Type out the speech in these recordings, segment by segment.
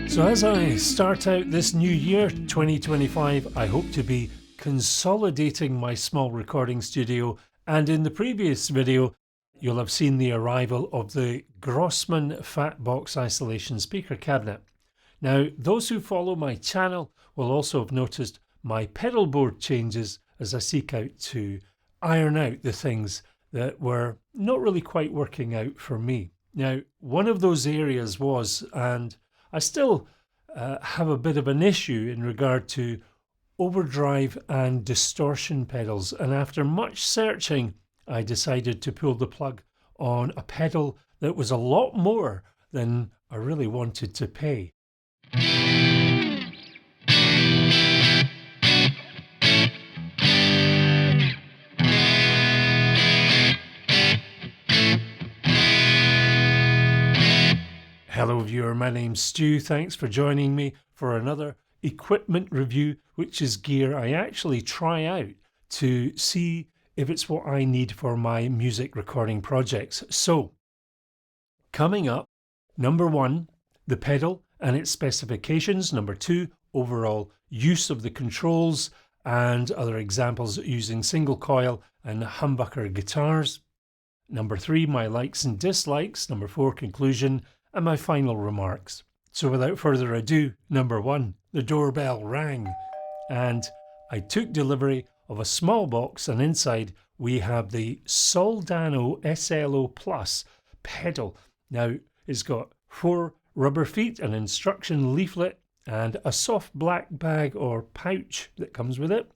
So as I start out this new year, 2025, I hope to be consolidating my small recording studio, and in the previous video you'll have seen the arrival of the Grossman Fat Box Isolation speaker cabinet. Now those who follow my channel will also have noticed my pedal board changes as I seek out to iron out the things that were not really quite working out for me. Now one of those areas was, and I still have a bit of an issue in regard to overdrive and distortion pedals, and after much searching I decided to pull the plug on a pedal that was a lot more than I really wanted to pay. Hello viewer, my name's Stu. Thanks for joining me for another equipment review, which is gear I actually try out to see if it's what I need for my music recording projects. So, coming up, number 1, the pedal and its specifications. Number 2, overall use of the controls and other examples using single coil and humbucker guitars. Number 3, my likes and dislikes. Number 4, conclusion. And my final remarks. So without further ado, number 1, the doorbell rang and I took delivery of a small box, and inside we have the Soldano SLO Plus pedal. Now it's got 4 rubber feet, an instruction leaflet and a soft black bag or pouch that comes with it.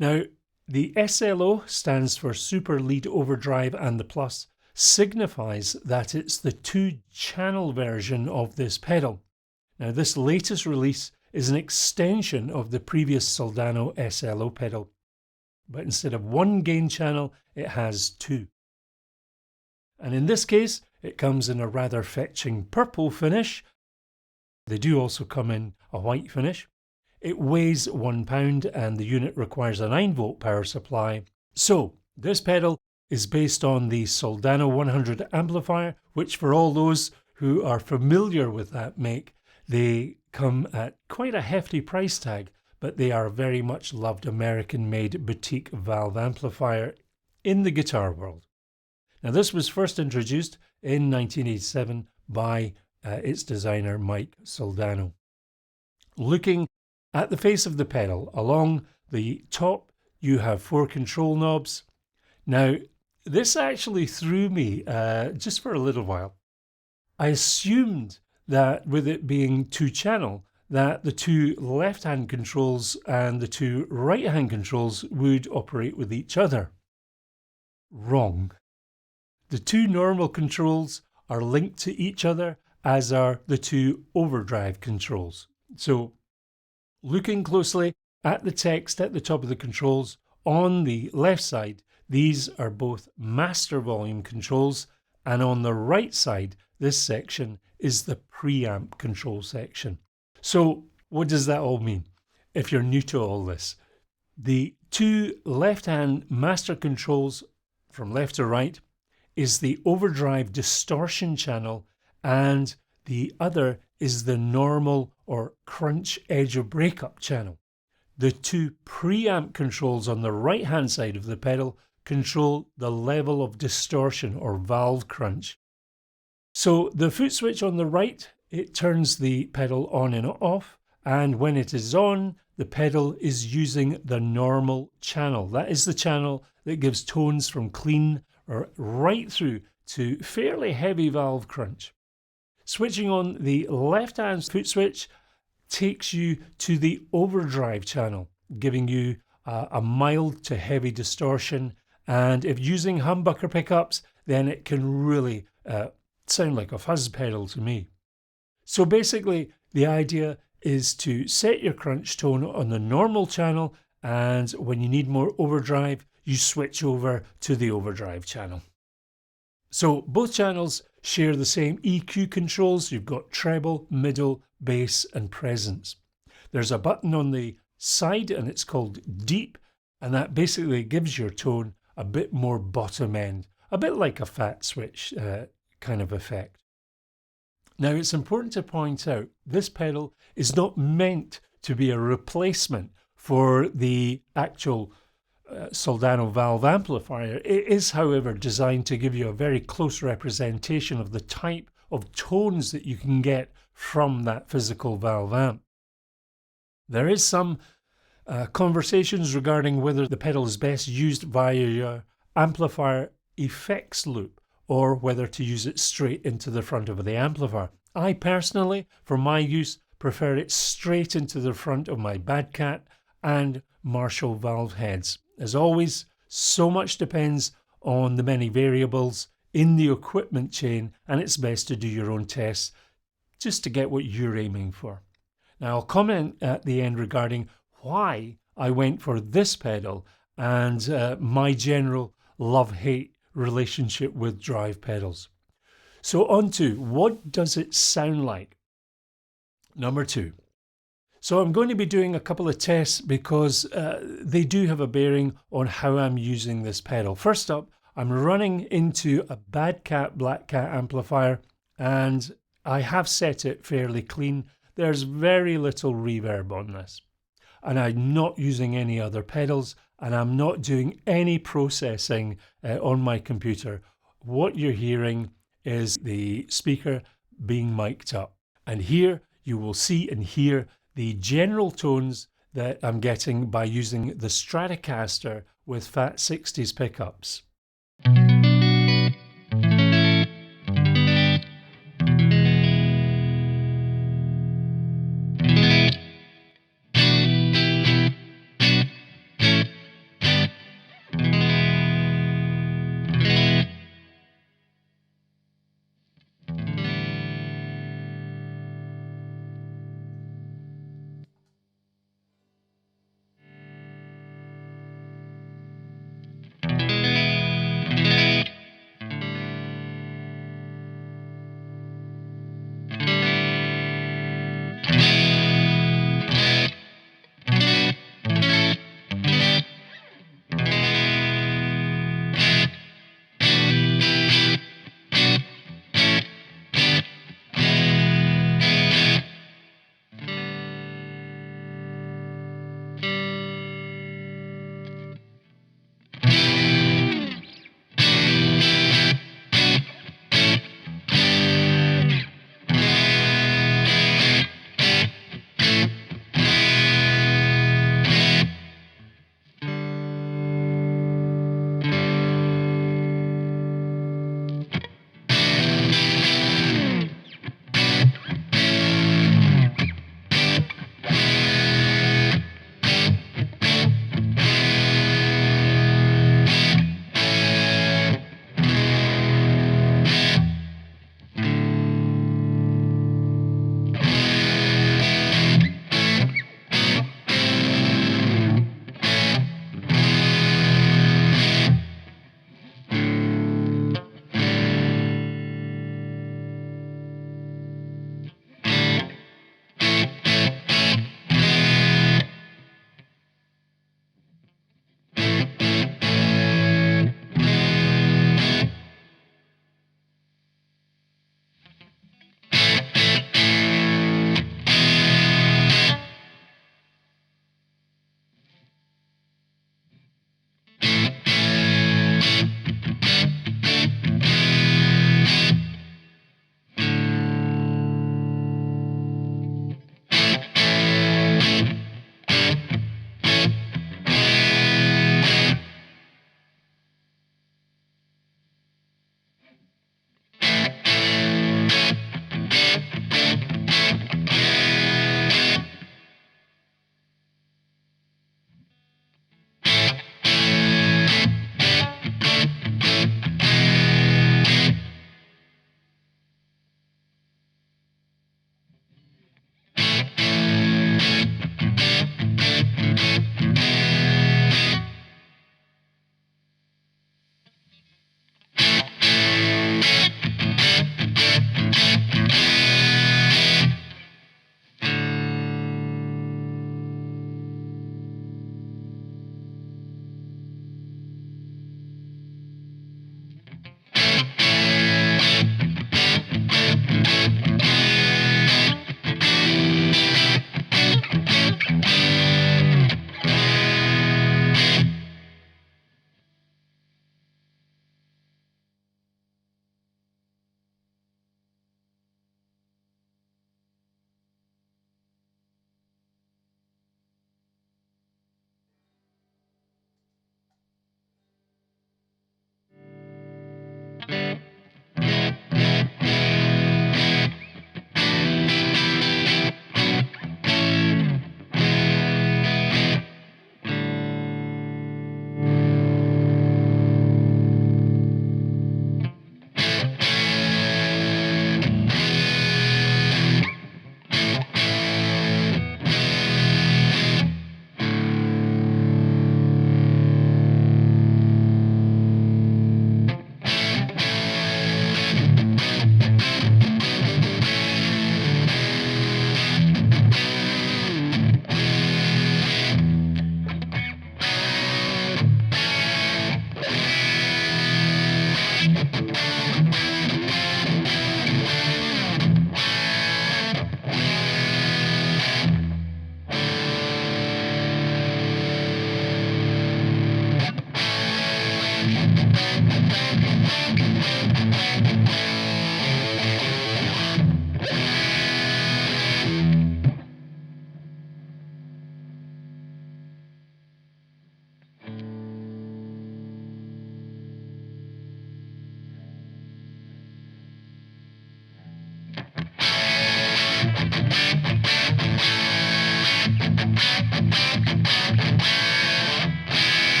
Now the SLO stands for Super Lead Overdrive, and the Plus signifies that it's the 2-channel version of this pedal. Now this latest release is an extension of the previous Soldano SLO pedal, but instead of 1 gain channel it has 2. And in this case it comes in a rather fetching purple finish. They do also come in a white finish. It weighs 1 pound and the unit requires a 9-volt power supply. So this pedal is based on the Soldano 100 amplifier, which for all those who are familiar with that make, they come at quite a hefty price tag, but they are a very much loved American-made boutique valve amplifier in the guitar world. Now this was first introduced in 1987 by its designer Mike Soldano. Looking at the face of the pedal, along the top you have 4 control knobs. Now this actually threw me just for a little while. I assumed that with it being 2-channel, that the 2 left-hand controls and the 2 right-hand controls would operate with each other. Wrong. The 2 normal controls are linked to each other, as are the 2 overdrive controls. So, looking closely at the text at the top of the controls, on the left side, these are both master volume controls, and on the right side, this section is the preamp control section. So what does that all mean? If you're new to all this, the 2 left-hand master controls from left to right is the overdrive distortion channel, and the other is the normal or crunch edge of breakup channel. The 2 preamp controls on the right-hand side of the pedal control the level of distortion or valve crunch. So the foot switch on the right, it turns the pedal on and off, and when it is on, the pedal is using the normal channel. That is the channel that gives tones from clean or right through to fairly heavy valve crunch. Switching on the left-hand foot switch takes you to the overdrive channel, giving you a mild to heavy distortion. And if using humbucker pickups, then it can really sound like a fuzz pedal to me. So basically the idea is to set your crunch tone on the normal channel, and when you need more overdrive you switch over to the overdrive channel. So both channels share the same EQ controls. You've got treble, middle, bass and presence. There's a button on the side and it's called deep, and that basically gives your tone a bit more bottom end, a bit like a fat switch kind of effect. Now, it's important to point out this pedal is not meant to be a replacement for the actual Soldano valve amplifier. It is, however, designed to give you a very close representation of the type of tones that you can get from that physical valve amp. There is some conversations regarding whether the pedal is best used via your amplifier effects loop or whether to use it straight into the front of the amplifier. I personally, for my use, prefer it straight into the front of my Bad Cat and Marshall valve heads. As always, so much depends on the many variables in the equipment chain, and it's best to do your own tests just to get what you're aiming for. Now, I'll comment at the end regarding why I went for this pedal and my general love-hate relationship with drive pedals. So on to, what does it sound like? Number 2. So I'm going to be doing a couple of tests because they do have a bearing on how I'm using this pedal. First up, I'm running into a Bad Cat Black Cat amplifier and I have set it fairly clean. There's very little reverb on this. And I'm not using any other pedals and I'm not doing any processing on my computer. What you're hearing is the speaker being mic'd up. And here you will see and hear the general tones that I'm getting by using the Stratocaster with Fat 60s pickups.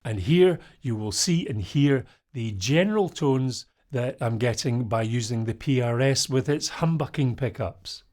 And here you will see and hear the general tones that I'm getting by using the PRS with its humbucking pickups.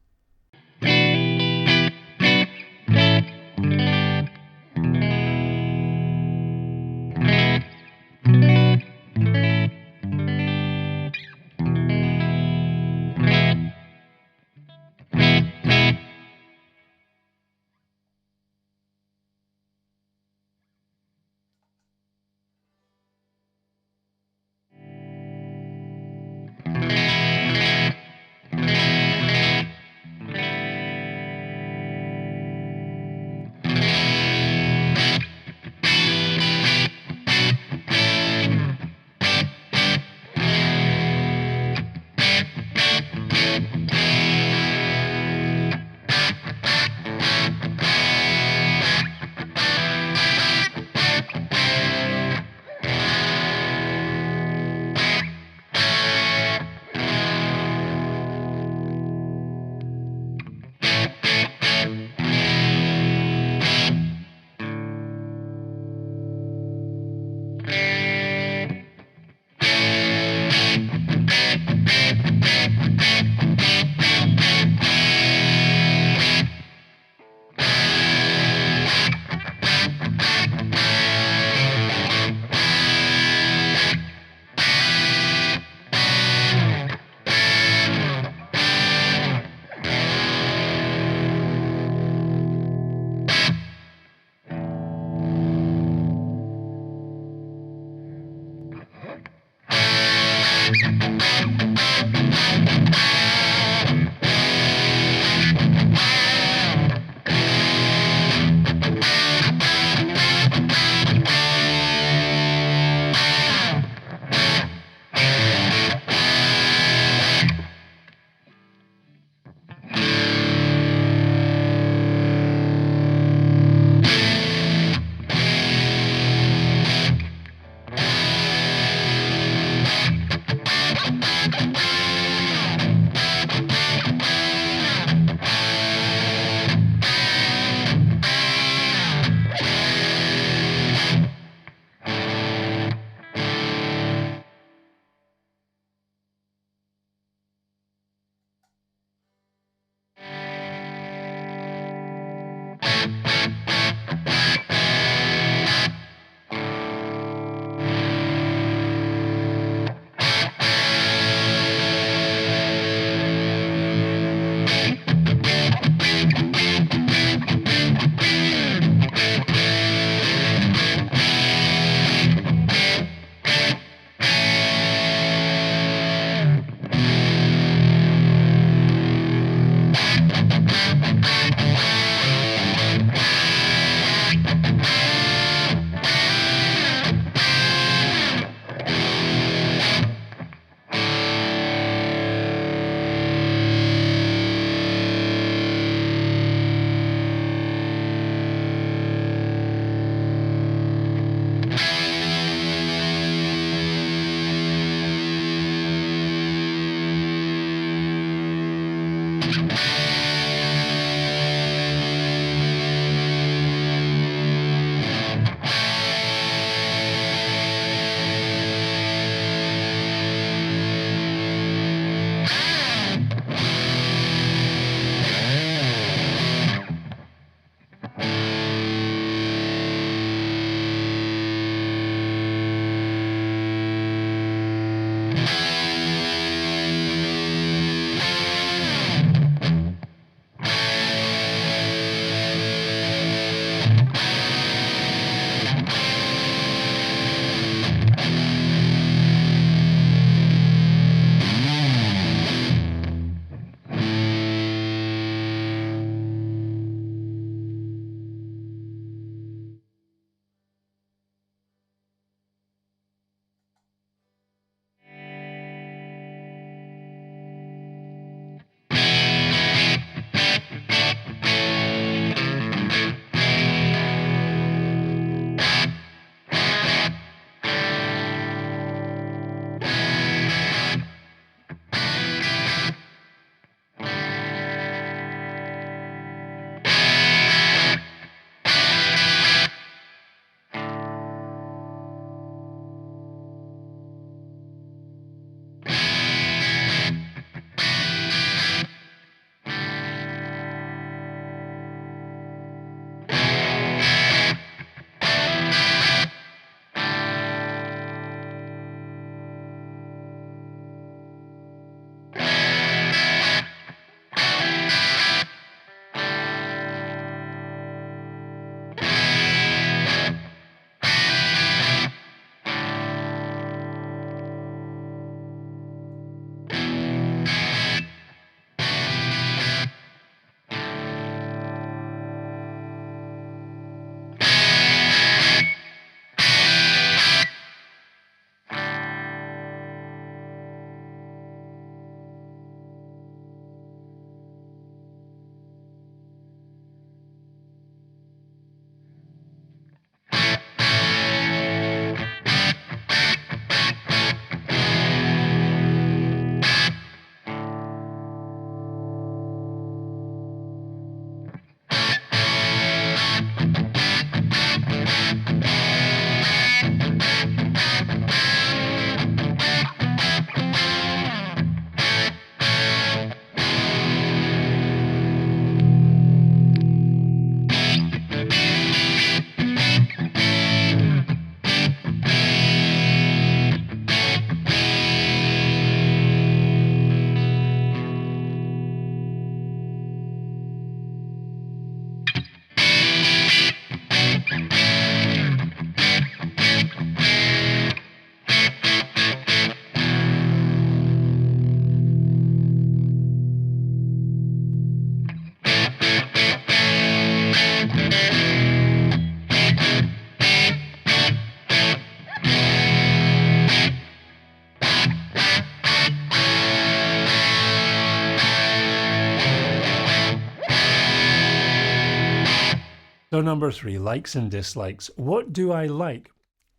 So number 3, likes and dislikes. What do I like?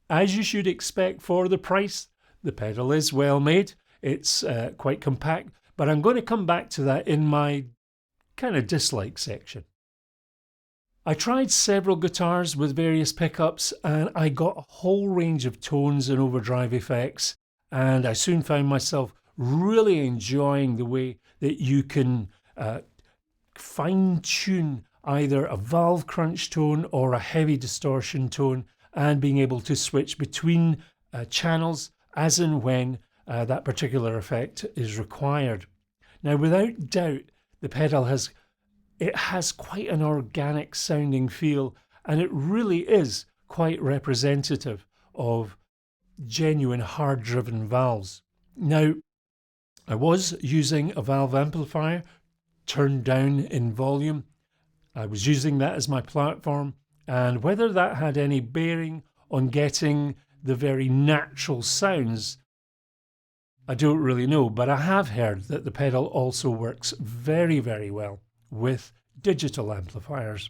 As you should expect for the price, the pedal is well made. It's quite compact, but I'm going to come back to that in my kind of dislike section. I tried several guitars with various pickups and I got a whole range of tones and overdrive effects, and I soon found myself really enjoying the way that you can fine tune either a valve crunch tone or a heavy distortion tone, and being able to switch between channels as and when that particular effect is required. Now, without doubt, the pedal has quite an organic sounding feel, and it really is quite representative of genuine hard driven valves. Now, I was using a valve amplifier turned down in volume. I was using that as my platform, and whether that had any bearing on getting the very natural sounds, I don't really know, but I have heard that the pedal also works very, very well with digital amplifiers.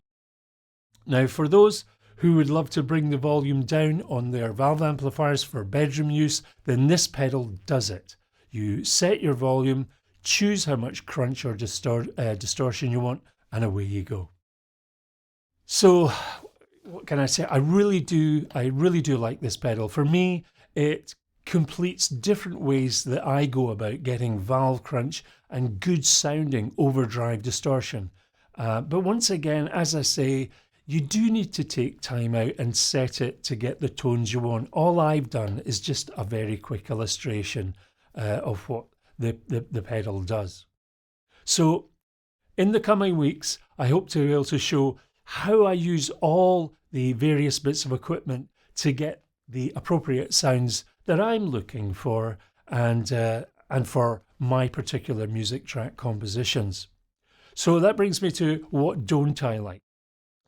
Now, for those who would love to bring the volume down on their valve amplifiers for bedroom use, then this pedal does it. You set your volume, choose how much crunch or distortion you want, and away you go. So what can I say? I really do like this pedal. For me, it completes different ways that I go about getting valve crunch and good sounding overdrive distortion. But once again, as I say, you do need to take time out and set it to get the tones you want. All I've done is just a very quick illustration of what the pedal does. So in the coming weeks, I hope to be able to show how I use all the various bits of equipment to get the appropriate sounds that I'm looking for, and for my particular music track compositions. So that brings me to what don't I like.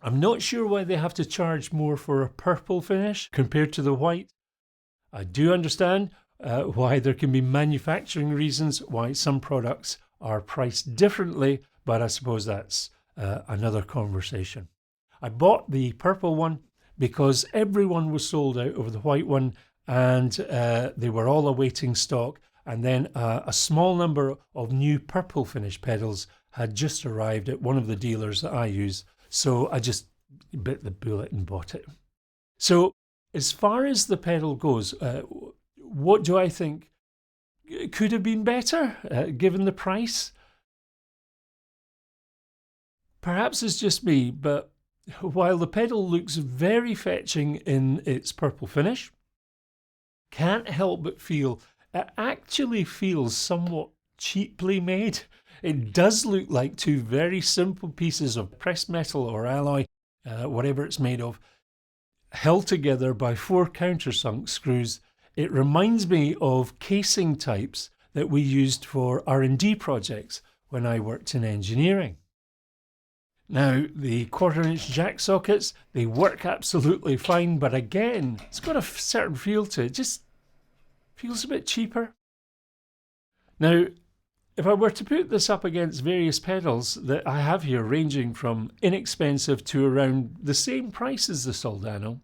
I'm not sure why they have to charge more for a purple finish compared to the white. I do understand why there can be manufacturing reasons why some products are priced differently, but I suppose that's another conversation. I bought the purple one because everyone was sold out over the white one, and they were all awaiting stock, and then a small number of new purple finish pedals had just arrived at one of the dealers that I use, so I just bit the bullet and bought it. So as far as the pedal goes, what do I think could have been better given the price? Perhaps it's just me, but while the pedal looks very fetching in its purple finish, can't help but feel it actually feels somewhat cheaply made. It does look like two very simple pieces of pressed metal or alloy, whatever it's made of, held together by 4 countersunk screws. It reminds me of casing types that we used for R&D projects when I worked in engineering. Now, the 1/4-inch jack sockets, they work absolutely fine, but again, it's got a certain feel to it. It just feels a bit cheaper. Now, if I were to put this up against various pedals that I have here, ranging from inexpensive to around the same price as the Soldano,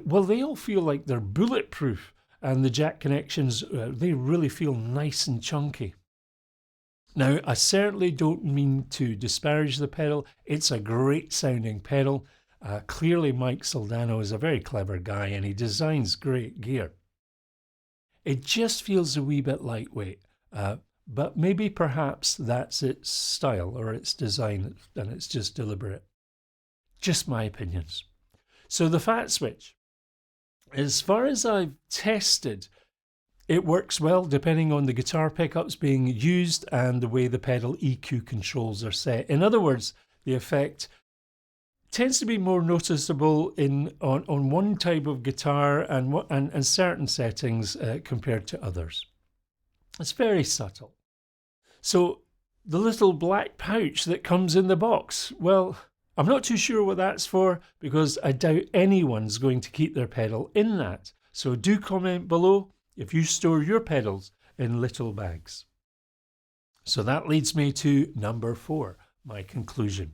well, they all feel like they're bulletproof, and the jack connections, they really feel nice and chunky. Now, I certainly don't mean to disparage the pedal. It's a great sounding pedal. Clearly, Mike Soldano is a very clever guy, and he designs great gear. It just feels a wee bit lightweight, but maybe perhaps that's its style or its design, and it's just deliberate. Just my opinions. So the fat switch, as far as I've tested, it works well depending on the guitar pickups being used and the way the pedal EQ controls are set. In other words, the effect tends to be more noticeable on one type of guitar and certain settings compared to others. It's very subtle. So the little black pouch that comes in the box, well, I'm not too sure what that's for, because I doubt anyone's going to keep their pedal in that. So do comment below if you store your pedals in little bags. So that leads me to number 4, my conclusion.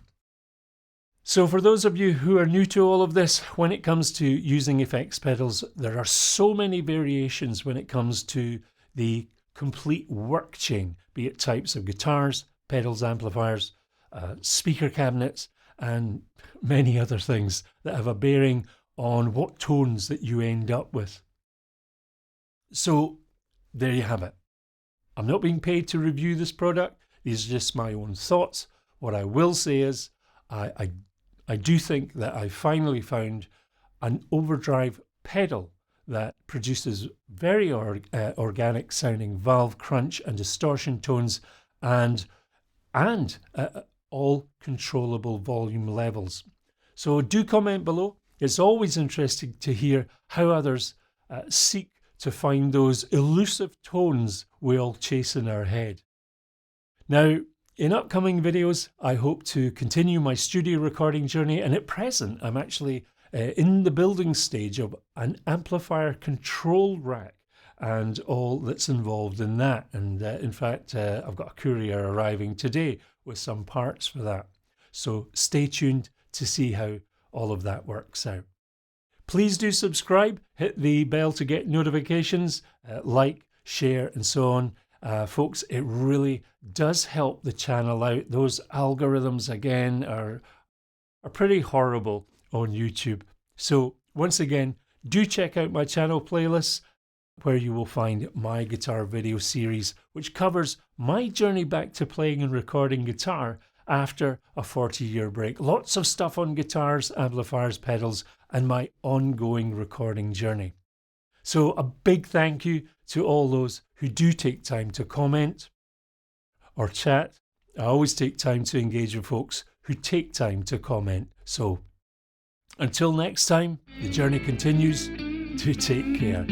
So for those of you who are new to all of this, when it comes to using effects pedals, there are so many variations when it comes to the complete work chain, be it types of guitars, pedals, amplifiers, speaker cabinets, and many other things that have a bearing on what tones that you end up with. So there you have it. I'm not being paid to review this product. These are just my own thoughts. What I will say is I do think that I finally found an Overdrive pedal that produces very organic sounding valve crunch and distortion tones and all controllable volume levels. So do comment below. It's always interesting to hear how others seek to find those elusive tones we all chase in our head. Now, in upcoming videos, I hope to continue my studio recording journey, and at present I'm actually in the building stage of an amplifier control rack and all that's involved in that. And in fact, I've got a courier arriving today with some parts for that. So stay tuned to see how all of that works out. Please do subscribe, hit the bell to get notifications, like, share, and so on. Folks, it really does help the channel out. Those algorithms, again, are pretty horrible on YouTube. So once again, do check out my channel playlists where you will find my guitar video series, which covers my journey back to playing and recording guitar after a 40-year break. Lots of stuff on guitars, amplifiers, pedals, and my ongoing recording journey. So a big thank you to all those who do take time to comment or chat. I always take time to engage with folks who take time to comment. So until next time, the journey continues. Do take care.